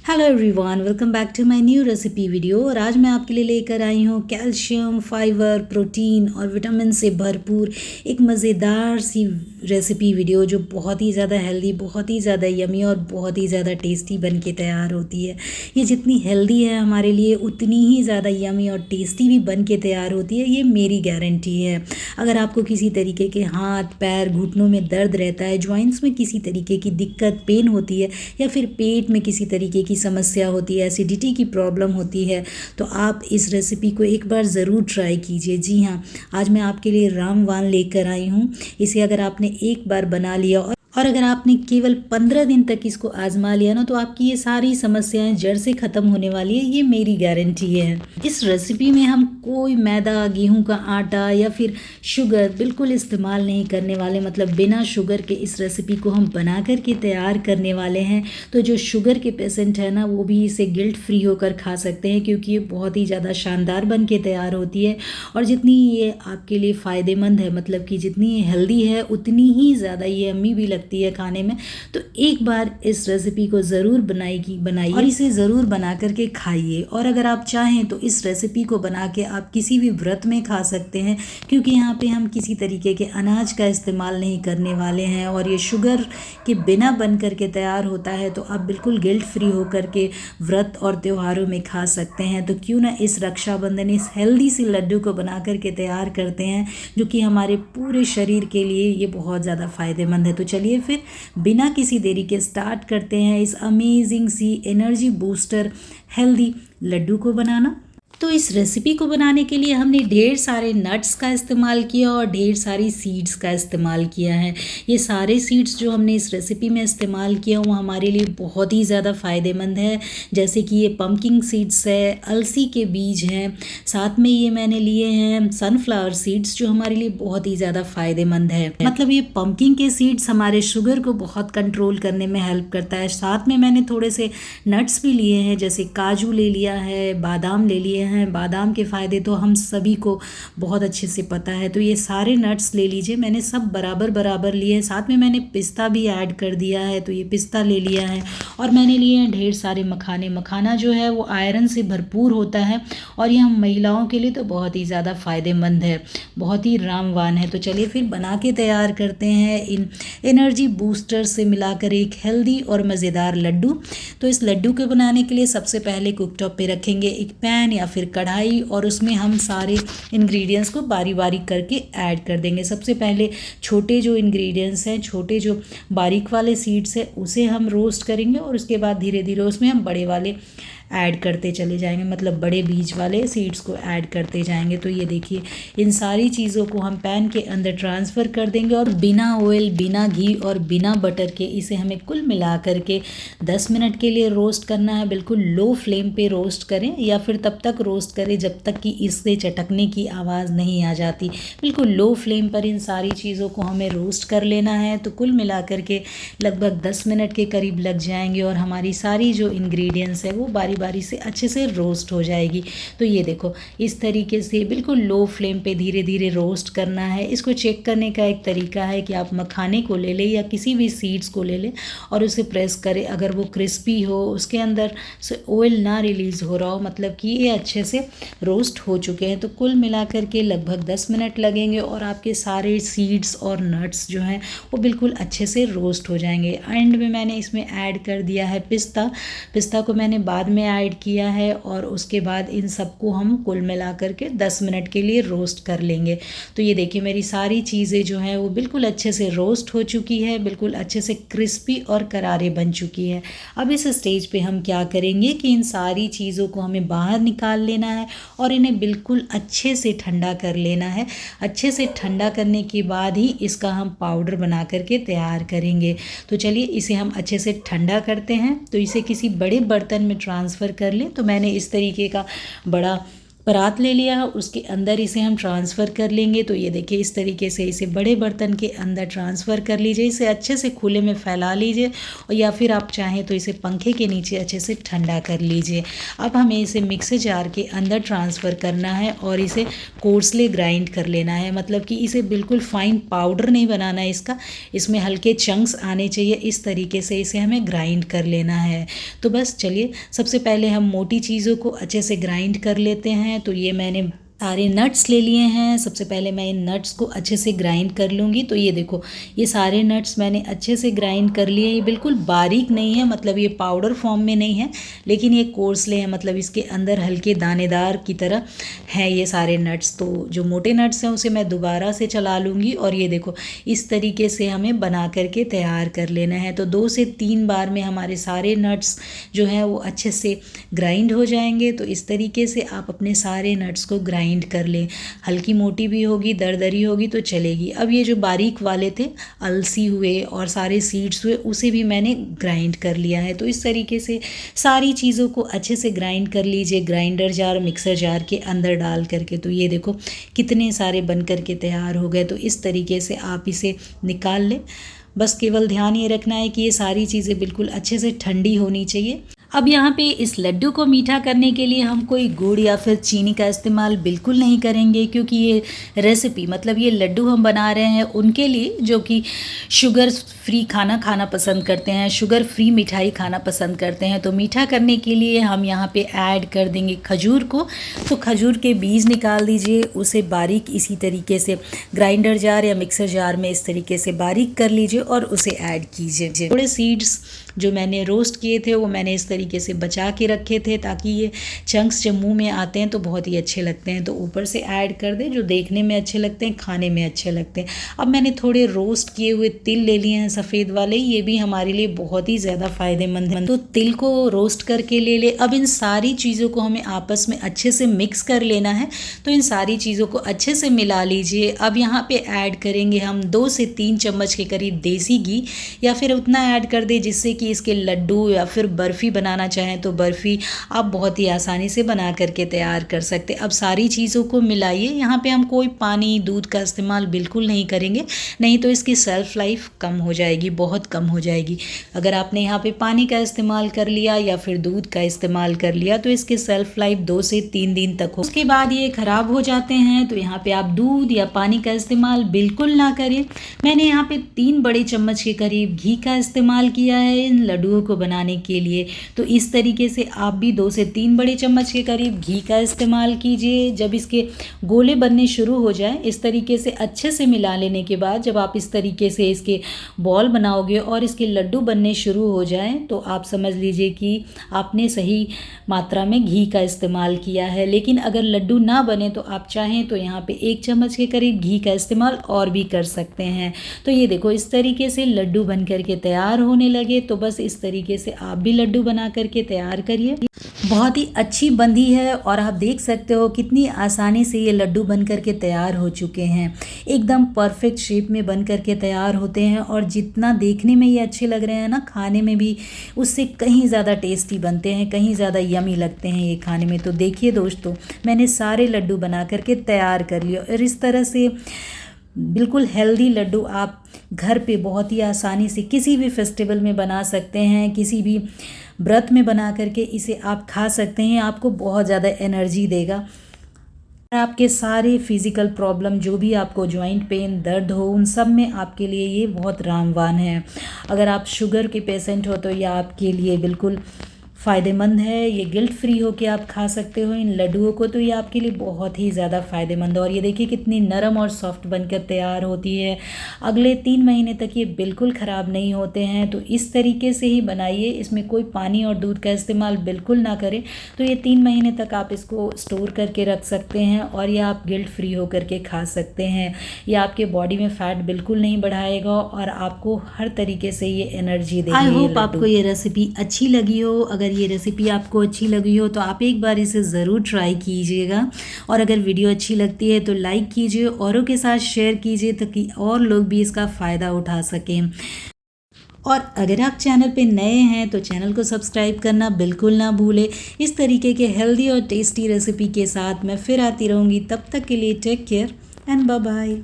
Hello everyone, welcome back to my new recipe video. और आज मैं आपके लिए लेकर आई हूँ कैल्शियम, फाइबर, प्रोटीन और विटामिन से भरपूर एक मज़ेदार सी रेसिपी वीडियो जो बहुत ही ज़्यादा हेल्दी, बहुत ही ज़्यादा यमी और बहुत ही ज़्यादा टेस्टी बन के तैयार होती है। ये जितनी हेल्दी है हमारे लिए उतनी ही ज़्यादा यमी और टेस्टी भी बन के तैयार होती है, ये मेरी गारंटी है। अगर आपको किसी तरीके के हाथ पैर घुटनों में दर्द रहता है, जॉइंट्स में किसी तरीके की दिक्कत पेन होती है, या फिर पेट में किसी तरीके की समस्या होती है, एसिडिटी की प्रॉब्लम होती है, तो आप इस रेसिपी को एक बार ज़रूर ट्राई कीजिए। जी हाँ, आज मैं आपके लिए रामवान लेकर आई हूँ। इसे अगर आपने एक बार बना लिया और अगर आपने केवल 15 दिन तक इसको आजमा लिया ना, तो आपकी ये सारी समस्याएं जड़ से ख़त्म होने वाली है, ये मेरी गारंटी है। इस रेसिपी में हम कोई मैदा, गेहूं का आटा या फिर शुगर बिल्कुल इस्तेमाल नहीं करने वाले, मतलब बिना शुगर के इस रेसिपी को हम बना कर के तैयार करने वाले हैं। तो जो शुगर के पेशेंट है ना, वो भी इसे गिल्ट फ्री होकर खा सकते हैं, क्योंकि ये बहुत ही ज़्यादा शानदार बन के तैयार होती है। और जितनी ये आपके लिए फ़ायदेमंद है, मतलब कि जितनी हेल्दी है, उतनी ही ज़्यादा ये यम्मी भी लगती है खाने में। तो एक बार इस रेसिपी को ज़रूर बनाइए और इसे ज़रूर बना करके खाइए। और अगर आप चाहें तो इस रेसिपी को बना के आप किसी भी व्रत में खा सकते हैं, क्योंकि यहाँ पे हम किसी तरीके के अनाज का इस्तेमाल नहीं करने वाले हैं और ये शुगर के बिना बन करके तैयार होता है। तो आप बिल्कुल गिल्ट फ्री होकर के व्रत और त्योहारों में खा सकते हैं। तो क्यों ना इस रक्षाबंधन इस हेल्दी सी लड्डू को बना करके तैयार करते हैं, जो कि हमारे पूरे शरीर के लिए ये बहुत ज़्यादा फ़ायदेमंद है। तो चलिए फिर बिना किसी देरी के स्टार्ट करते हैं इस अमेजिंग सी एनर्जी बूस्टर हेल्दी लड्डू को बनाना। तो इस रेसिपी को बनाने के लिए हमने ढेर सारे नट्स का इस्तेमाल किया और ढेर सारी सीड्स का इस्तेमाल किया है। ये सारे सीड्स जो हमने इस रेसिपी में इस्तेमाल किया वो हमारे लिए बहुत ही ज़्यादा फ़ायदेमंद है। जैसे कि ये पम्पकिन सीड्स है, अलसी के बीज हैं, साथ में ये मैंने लिए हैं सनफ्लावर सीड्स, जो हमारे लिए बहुत ही ज़्यादा फ़ायदेमंद है। मतलब ये पम्पकिन के सीड्स हमारे शुगर को बहुत कंट्रोल करने में हेल्प करता है। साथ में मैंने थोड़े से नट्स भी लिए हैं, जैसे काजू ले लिया है, बादाम ले लिए हैं। बादाम के फ़ायदे तो हम सभी को बहुत अच्छे से पता है। तो ये सारे नट्स ले लीजिए, मैंने सब बराबर बराबर लिए हैं। साथ में मैंने पिस्ता भी ऐड कर दिया है, तो ये पिस्ता ले लिया है। और मैंने लिए हैं ढेर सारे मखाने। मखाना जो है वो आयरन से भरपूर होता है और ये हम महिलाओं के लिए तो बहुत ही ज़्यादा फ़ायदेमंद है, बहुत ही रामवान है। तो चलिए फिर बना के तैयार करते हैं इन एनर्जी बूस्टर से मिलाकर एक हेल्दी और मज़ेदार लड्डू। तो इस लड्डू को बनाने के लिए सबसे पहले कुकटॉप पे रखेंगे एक पैन या फिर कढ़ाई, और उसमें हम सारे इंग्रेडिएंट्स को बारी बारी करके ऐड कर देंगे। सबसे पहले छोटे जो इंग्रेडिएंट्स हैं, छोटे जो बारीक वाले सीड्स हैं, उसे हम रोस्ट करेंगे और उसके बाद धीरे धीरे उसमें हम बड़े वाले ऐड करते चले जाएंगे, मतलब बड़े बीज वाले सीड्स को ऐड करते जाएंगे। तो ये देखिए, इन सारी चीज़ों को हम पैन के अंदर ट्रांसफ़र कर देंगे और बिना ऑयल, बिना घी और बिना बटर के इसे हमें कुल मिला करके 10 मिनट के लिए रोस्ट करना है। बिल्कुल लो फ्लेम पे रोस्ट करें, या फिर तब तक रोस्ट करें जब तक कि इससे चटकने की आवाज़ नहीं आ जाती। बिल्कुल लो फ्लेम पर इन सारी चीज़ों को हमें रोस्ट कर लेना है। तो कुल मिला करके लगभग 10 मिनट के करीब लग जाएंगे और हमारी सारी जो इंग्रेडिएंट्स है वो बारी बारी से अच्छे से रोस्ट हो जाएगी। तो ये देखो, इस तरीके से बिल्कुल लो फ्लेम पे धीरे धीरे रोस्ट करना है। इसको चेक करने का एक तरीका है कि आप मखाने को ले लें या किसी भी सीड्स को ले लें और उसे प्रेस करें। अगर वो क्रिस्पी हो, उसके अंदर से ऑयल ना रिलीज़ हो रहा हो, मतलब कि ये अच्छे से रोस्ट हो चुके हैं। तो कुल मिला करके लगभग 10 मिनट लगेंगे और आपके सारे सीड्स और नट्स जो हैं वो बिल्कुल अच्छे से रोस्ट हो जाएंगे। एंड में मैंने इसमें ऐड कर दिया है पिस्ता। पिस्ता को मैंने बाद में ऐड किया है और उसके बाद इन सबको हम कुल मिला करके 10 मिनट के लिए रोस्ट कर लेंगे। तो ये देखिए, मेरी सारी चीज़ें जो हैं वो बिल्कुल अच्छे से रोस्ट हो चुकी है, बिल्कुल अच्छे से क्रिस्पी और करारे बन चुकी है। अब इस स्टेज पे हम क्या करेंगे कि इन सारी चीज़ों को हमें बाहर निकाल लेना है और इन्हें बिल्कुल अच्छे से ठंडा कर लेना है। अच्छे से ठंडा करने के बाद ही इसका हम पाउडर बना करके तैयार करेंगे। तो चलिए इसे हम अच्छे से ठंडा करते हैं। तो इसे किसी बड़े बर्तन में ट्रांसफ़र कर लें। तो मैंने इस तरीके का बड़ा परात ले लिया, उसके अंदर इसे हम ट्रांसफ़र कर लेंगे। तो ये देखिए इस तरीके से इसे बड़े बर्तन के अंदर ट्रांसफ़र कर लीजिए। इसे अच्छे से खुले में फैला लीजिए और या फिर आप चाहें तो इसे पंखे के नीचे अच्छे से ठंडा कर लीजिए। अब हमें इसे मिक्सर जार के अंदर ट्रांसफ़र करना है और इसे कोर्सली ग्राइंड कर लेना है, मतलब कि इसे बिल्कुल फाइन पाउडर नहीं बनाना है इसका, इसमें हल्के चंक्स आने चाहिए। इस तरीके से इसे हमें ग्राइंड कर लेना है। तो बस चलिए सबसे पहले हम मोटी चीज़ों को अच्छे से ग्राइंड कर लेते हैं। तो ये मैंने सारे नट्स ले लिए हैं। सबसे पहले मैं इन नट्स को अच्छे से ग्राइंड कर लूँगी। तो ये देखो ये सारे नट्स मैंने अच्छे से ग्राइंड कर लिए। ये बिल्कुल बारीक नहीं है, मतलब ये पाउडर फॉर्म में नहीं है, लेकिन ये कोर्सले है, मतलब इसके अंदर हल्के दानेदार की तरह हैं ये सारे नट्स। तो जो मोटे नट्स हैं उसे मैं दोबारा से चला लूँगी और ये देखो इस तरीके से हमें बना करके तैयार कर लेना है। तो 2 से 3 बार में हमारे सारे नट्स जो हैं वो अच्छे से ग्राइंड हो जाएंगे। तो इस तरीके से आप अपने सारे नट्स को ग्राइंड कर लें। हल्की मोटी भी होगी, दरदरी होगी तो चलेगी। अब ये जो बारीक वाले थे, अलसी हुए और सारे सीड्स हुए, उसे भी मैंने ग्राइंड कर लिया है। तो इस तरीके से सारी चीज़ों को अच्छे से ग्राइंड कर लीजिए ग्राइंडर जार, मिक्सर जार के अंदर डाल करके। तो ये देखो कितने सारे बन कर के तैयार हो गए। तो इस तरीके से आप इसे निकाल लें। बस केवल ध्यान ये रखना है कि ये सारी चीज़ें बिल्कुल अच्छे से ठंडी होनी चाहिए। अब यहाँ पे इस लड्डू को मीठा करने के लिए हम कोई गुड़ या फिर चीनी का इस्तेमाल बिल्कुल नहीं करेंगे, क्योंकि ये रेसिपी, मतलब ये लड्डू हम बना रहे हैं उनके लिए जो कि शुगर फ्री खाना पसंद करते हैं, शुगर फ्री मिठाई खाना पसंद करते हैं। तो मीठा करने के लिए हम यहाँ पे ऐड कर देंगे खजूर को। तो खजूर के बीज निकाल दीजिए, उसे बारीक इसी तरीके से ग्राइंडर जार या मिक्सर जार में इस तरीके से बारीक कर लीजिए और उसे ऐड कीजिए। थोड़े सीड्स जो मैंने रोस्ट किए थे वो मैंने इस तरीके से बचा के रखे थे, ताकि ये चंक्स जब मुंह में आते हैं तो बहुत ही अच्छे लगते हैं। तो ऊपर से ऐड कर दें, जो देखने में अच्छे लगते हैं, खाने में अच्छे लगते हैं। अब मैंने थोड़े रोस्ट किए हुए तिल ले लिए हैं, सफ़ेद वाले, ये भी हमारे लिए बहुत ही ज़्यादा फ़ायदेमंद है। तो तिल को रोस्ट करके ले ले। अब इन सारी चीज़ों को हमें आपस में अच्छे से मिक्स कर लेना है। तो इन सारी चीज़ों को अच्छे से मिला लीजिए। अब यहाँ पे ऐड करेंगे हम 2 से 3 चम्मच के करीब देसी घी, या फिर उतना ऐड कर दे जिससे कि इसके लड्डू या फिर बर्फ़ी बनाना चाहें तो बर्फ़ी आप बहुत ही आसानी से बना करके तैयार कर सकते हैं। अब सारी चीज़ों को मिलाइए। यहाँ पे हम कोई पानी, दूध का इस्तेमाल बिल्कुल नहीं करेंगे, नहीं तो इसकी सेल्फ़ लाइफ कम हो जाएगी, बहुत कम हो जाएगी। अगर आपने यहाँ पे पानी का इस्तेमाल कर लिया या फिर दूध का इस्तेमाल कर लिया तो इसकी सेल्फ़ लाइफ 2 से 3 दिन तक हो, उसके बाद ये ख़राब हो जाते हैं। तो यहाँ पे आप दूध या पानी का इस्तेमाल बिल्कुल ना करें। मैंने यहाँ पे 3 बड़े चम्मच के करीब घी का इस्तेमाल किया है इन लड्डुओं को बनाने के लिए। तो इस तरीके से आप भी 2 से 3 बड़े चम्मच के करीब घी का इस्तेमाल कीजिए। जब इसके गोले बनने शुरू हो जाएं, इस तरीके से अच्छे से मिला लेने के बाद जब आप इस तरीके से इसके बॉल बनाओगे और इसके लड्डू बनने शुरू हो जाएं, तो आप समझ लीजिए कि आपने सही मात्रा में घी का इस्तेमाल किया है। लेकिन अगर लड्डू ना बने तो आप चाहें तो यहाँ पे 1 चम्मच के करीब घी का इस्तेमाल और भी कर सकते हैं। तो ये देखो इस तरीके से लड्डू बन करके तैयार होने लगे। तो बस इस तरीके से आप भी लड्डू बना करके तैयार करिए। बहुत ही अच्छी बंधी है और आप देख सकते हो कितनी आसानी से ये लड्डू बन करके तैयार हो चुके हैं। एकदम परफेक्ट शेप में बन करके तैयार होते हैं और जितना देखने में ये अच्छे लग रहे हैं ना, खाने में भी उससे कहीं ज़्यादा टेस्टी बनते हैं, कहीं ज़्यादा यमी लगते हैं ये खाने में। तो देखिए दोस्तों, मैंने सारे लड्डू बना करके तैयार कर लिए और इस तरह से बिल्कुल हेल्दी लड्डू आप घर पे बहुत ही आसानी से किसी भी फेस्टिवल में बना सकते हैं, किसी भी व्रत में बना करके इसे आप खा सकते हैं। आपको बहुत ज़्यादा एनर्जी देगा। आपके सारे फिज़िकल प्रॉब्लम, जो भी आपको जॉइंट पेन, दर्द हो, उन सब में आपके लिए ये बहुत रामबाण है। अगर आप शुगर के पेशेंट हो तो ये आपके लिए बिल्कुल फ़ायदेमंद है। ये गिल्ट फ्री हो के आप खा सकते हो इन लड्डुओं को। तो ये आपके लिए बहुत ही ज़्यादा फ़ायदेमंद है। और ये देखिए कितनी नरम और सॉफ्ट बनकर तैयार होती है। अगले 3 महीने तक ये बिल्कुल ख़राब नहीं होते हैं। तो इस तरीके से ही बनाइए, इसमें कोई पानी और दूध का इस्तेमाल बिल्कुल ना करें। तो ये 3 महीने तक आप इसको स्टोर करके रख सकते हैं और ये आप गिल्ट फ्री होकर के खा सकते हैं। ये आपके बॉडी में फ़ैट बिल्कुल नहीं बढ़ाएगा और आपको हर तरीके से ये एनर्जी देगा। आई होप आपको ये रेसिपी अच्छी लगी हो। अगर ये रेसिपी आपको अच्छी लगी हो तो आप एक बार इसे ज़रूर ट्राई कीजिएगा। और अगर वीडियो अच्छी लगती है तो लाइक कीजिए, औरों के साथ शेयर कीजिए ताकि और लोग भी इसका फ़ायदा उठा सकें। और अगर आप चैनल पे नए हैं तो चैनल को सब्सक्राइब करना बिल्कुल ना भूलें। इस तरीके के हेल्दी और टेस्टी रेसिपी के साथ मैं फिर आती रहूँगी। तब तक के लिए take care and bye bye.